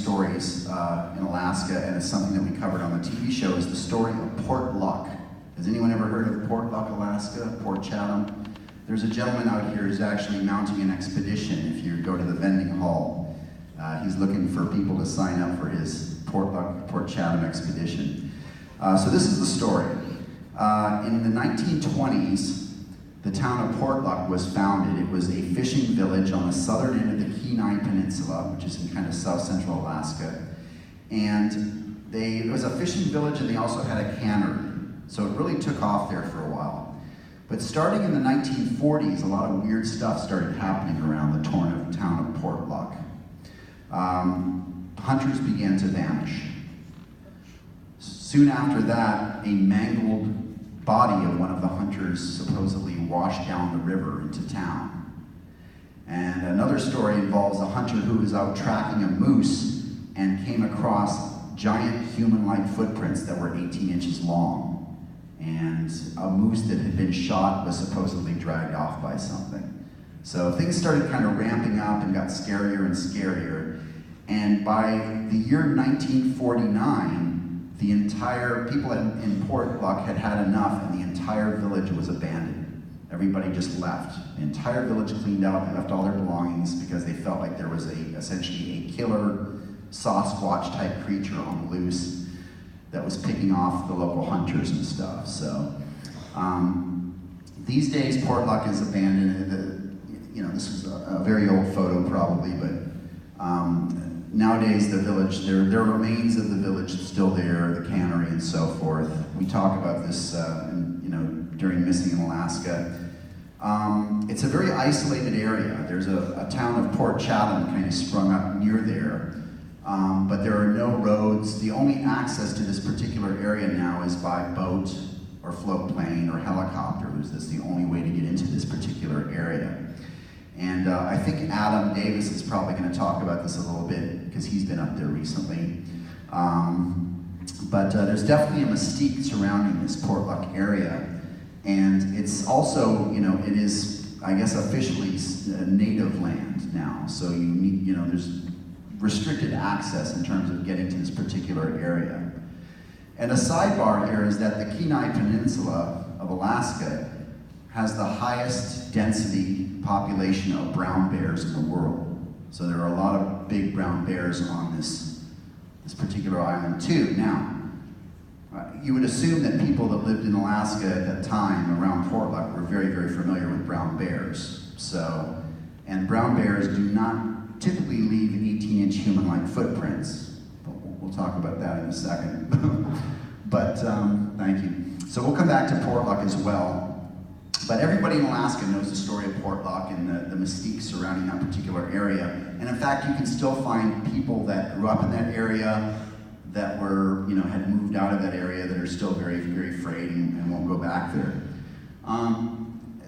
stories in Alaska, and it's something that we covered on the TV show, is the story of Portlock. Has anyone ever heard of Portlock, Alaska, Port Chatham? There's a gentleman out here who's actually mounting an expedition. If you go to the vending hall, he's looking for people to sign up for his Portlock, Port Chatham expedition. So this is the story. In the 1920s, the town of Portlock was founded. It was a fishing village on the southern end of the Kenai Peninsula, which is in kind of south-central Alaska. And it was a fishing village, and they also had a cannery. So it really took off there for a while. But starting in the 1940s, a lot of weird stuff started happening around the town of Portlock. Hunters began to vanish. Soon after that, a mangled body of one of the hunters supposedly washed down the river into town. And another story involves a hunter who was out tracking a moose and came across giant human-like footprints that were 18 inches long. And a moose that had been shot was supposedly dragged off by something. So things started kind of ramping up and got scarier and scarier. And by the year 1949, the entire people in Portlock had had enough, and the entire village was abandoned. Everybody just left. The entire village cleaned out and left all their belongings because they felt like there was essentially a killer Sasquatch type creature on the loose that was picking off the local hunters and stuff. So these days Portlock is abandoned. This was a very old photo probably, but nowadays the village, there are remains of the village still there, the cannery and so forth. We talk about this during Missing in Alaska. It's a very isolated area. There's a town of Port Chatham kind of sprung up near there, but there are no roads. The only access to this particular area now is by boat or float plane or helicopters. That's the only way to get into this particular area. And I think Adam Davis is probably going to talk about this a little bit because he's been up there recently. But there's definitely a mystique surrounding this Portlock area. And it's also, it is, I guess, officially native land now. So you need, there's restricted access in terms of getting to this particular area. And a sidebar here is that the Kenai Peninsula of Alaska has the highest density population of brown bears in the world. So there are a lot of big brown bears on this particular island too. Now, you would assume that people that lived in Alaska at that time around Portlock were very, very familiar with brown bears. And brown bears do not typically leave 18-inch human-like footprints. We'll talk about that in a second. But thank you. So we'll come back to Portlock as well. But everybody in Alaska knows the story of Portlock and the mystique surrounding that particular area. And in fact, you can still find people that grew up in that area that were, had moved out of that area that are still very, very afraid and won't go back there.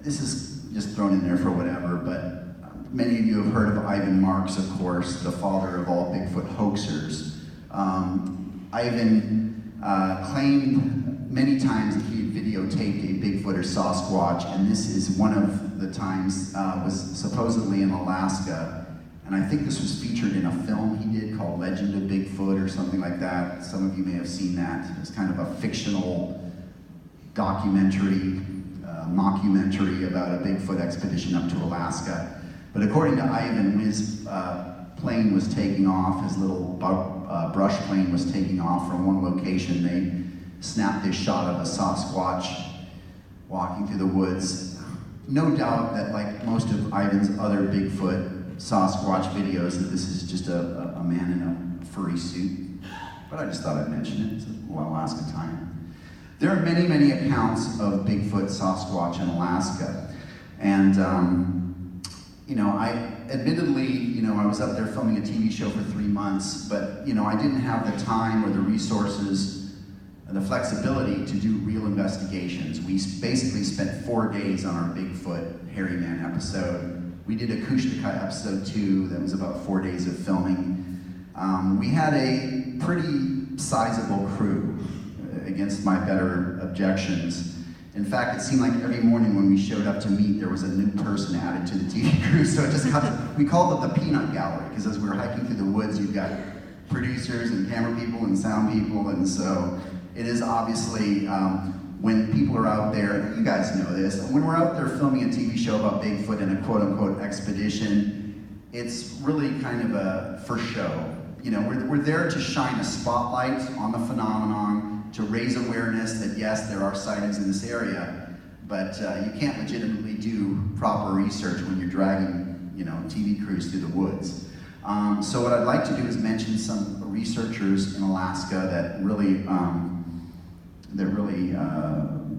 This is just thrown in there for whatever, but many of you have heard of Ivan Marks, of course, the father of all Bigfoot hoaxers. Ivan claimed many times that he had videotaped a Bigfoot or Sasquatch, and this is one of the times, was supposedly in Alaska. And I think this was featured in a film he did called Legend of Bigfoot or something like that. Some of you may have seen that. It's kind of a fictional documentary, mockumentary about a Bigfoot expedition up to Alaska. But according to Ivan, when his plane was taking off, his little brush plane was taking off from one location, they snapped this shot of a Sasquatch walking through the woods. No doubt that, like most of Ivan's other Bigfoot Sasquatch videos, that this is just a man in a furry suit. But I just thought I'd mention it. It's a Alaska time. There are many, many accounts of Bigfoot, Sasquatch in Alaska. And, I was up there filming a TV show for 3 months, but, I didn't have the time or the resources and the flexibility to do real investigations. We basically spent 4 days on our Bigfoot Hairy Man episode. We did Acoustica episode 2, that was about 4 days of filming. We had a pretty sizable crew, against my better objections. In fact, it seemed like every morning when we showed up to meet, there was a new person added to the TV crew. So it just we called it the peanut gallery, because as we were hiking through the woods, you've got producers and camera people and sound people, and so it is obviously, when people are out there, you guys know this, when we're out there filming a TV show about Bigfoot in a quote-unquote expedition, it's really kind of a for show. You know, we're there to shine a spotlight on the phenomenon, to raise awareness that yes, there are sightings in this area, but you can't legitimately do proper research when you're dragging, you know, TV crews through the woods. So what I'd like to do is mention some researchers in Alaska that really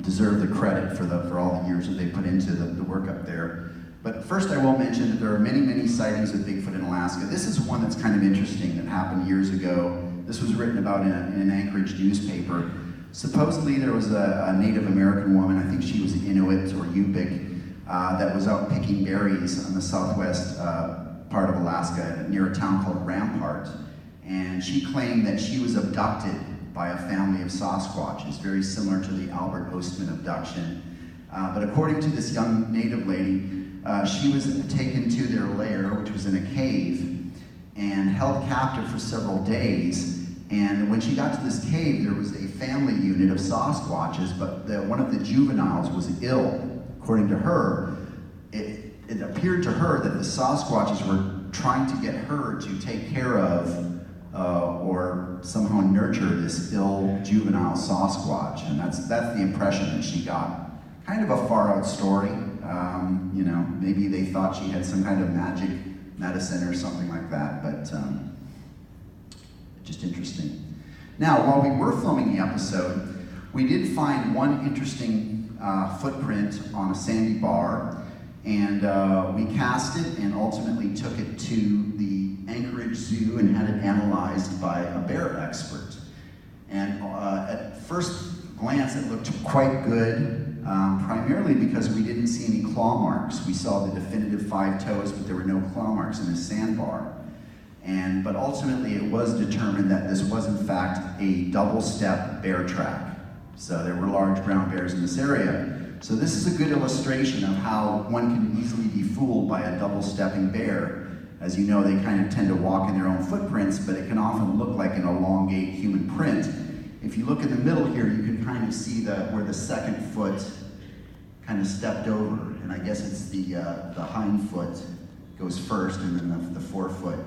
deserve the credit for all the years that they put into the work up there. But first I will mention that there are many, many sightings of Bigfoot in Alaska. This is one that's kind of interesting that happened years ago. This was written about in an Anchorage newspaper. Supposedly there was a Native American woman, I think she was Inuit or Yupik, that was out picking berries on the southwest part of Alaska near a town called Rampart. And she claimed that she was abducted by a family of Sasquatches, very similar to the Albert Ostman abduction. But according to this young Native lady, she was taken to their lair, which was in a cave, and held captive for several days. And when she got to this cave, there was a family unit of Sasquatches, but one of the juveniles was ill. According to her, it appeared to her that the Sasquatches were trying to get her to take care of or somehow nurture this ill juvenile Sasquatch, and that's the impression that she got. Kind of a far out story. You know, maybe they thought she had some kind of magic medicine or something like that, but just interesting. Now, while we were filming the episode, we did find one interesting footprint on a sandy bar, and we cast it and ultimately took it to the Anchorage Zoo and had it analyzed by a bear expert. And at first glance, it looked quite good. Primarily because we didn't see any claw marks. We saw the definitive 5 toes, but there were no claw marks in this sandbar. But ultimately it was determined that this was in fact a double-step bear track. So there were large brown bears in this area. So this is a good illustration of how one can easily be fooled by a double-stepping bear. As you know, they kind of tend to walk in their own footprints, but it can often look like an elongate human print. If you look in the middle here, you can kind of see where the second foot kind of stepped over, and I guess it's the hind foot goes first, and then the forefoot.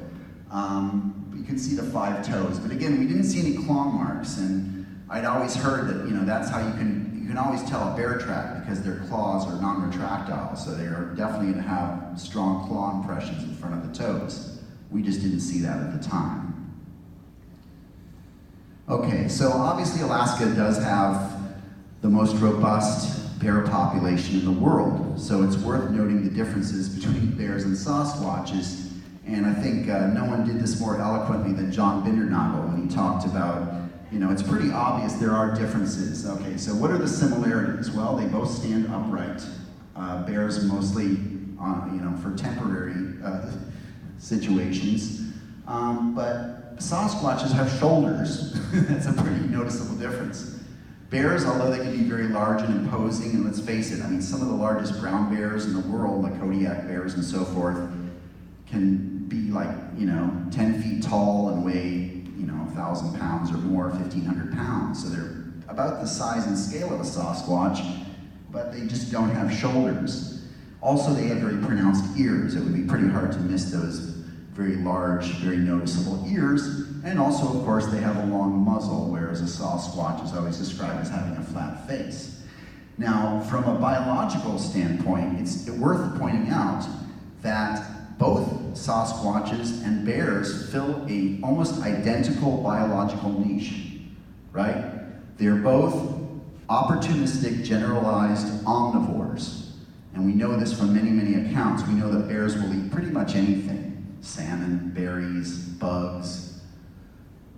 You can see the 5 toes, but again, we didn't see any claw marks, and I'd always heard that, you know, that's how you can always tell a bear track because their claws are non-retractile, so they are definitely going to have strong claw impressions in front of the toes. We just didn't see that at the time. Okay, so obviously Alaska does have the most robust bear population in the world, so it's worth noting the differences between bears and Sasquatches, and I think no one did this more eloquently than John Bindernagel when he talked about, you know, it's pretty obvious there are differences. Okay, so what are the similarities? Well, they both stand upright. Bears mostly, you know, for temporary situations, but Sasquatches have shoulders. That's a pretty noticeable difference. Bears, although they can be very large and imposing, and let's face it, I mean, some of the largest brown bears in the world, like Kodiak bears and so forth, can be like, you know, 10 feet tall and weigh, you know, 1,000 pounds or more, 1,500 pounds. So they're about the size and scale of a Sasquatch, but they just don't have shoulders. Also, they have very pronounced ears. It would be pretty hard to miss those very large, very noticeable ears, and also, of course, they have a long muzzle, whereas a Sasquatch is always described as having a flat face. Now, from a biological standpoint, it's worth pointing out that both Sasquatches and bears fill a almost identical biological niche, right? They're both opportunistic, generalized omnivores, and we know this from many, many accounts. We know that bears will eat pretty much anything. Salmon, berries, bugs,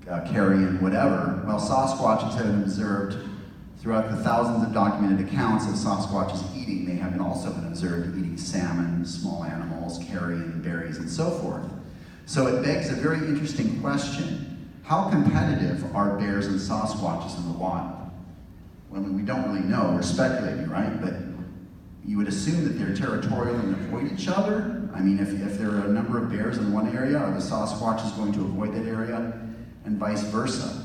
carrion, whatever. Well, Sasquatches have been observed throughout the thousands of documented accounts of Sasquatches eating. They have also been observed eating salmon, small animals, carrion, berries, and so forth. So it begs a very interesting question. How competitive are bears and Sasquatches in the wild? Well, I mean, we don't really know. We're speculating, right? But you would assume that they're territorial and avoid each other. I mean, if there are a number of bears in one area, are the Sasquatches going to avoid that area? and vice versa.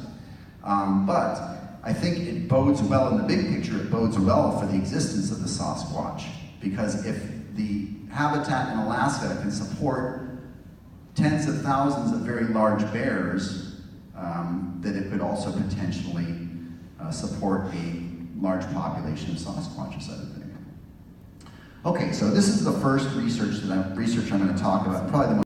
But I think it bodes well in the big picture, it bodes well for the existence of the Sasquatch. Because if the habitat in Alaska can support tens of thousands of very large bears, that it could also potentially support a large population of Sasquatches, I would think. Okay, so this is the first research I'm going to talk about, probably the most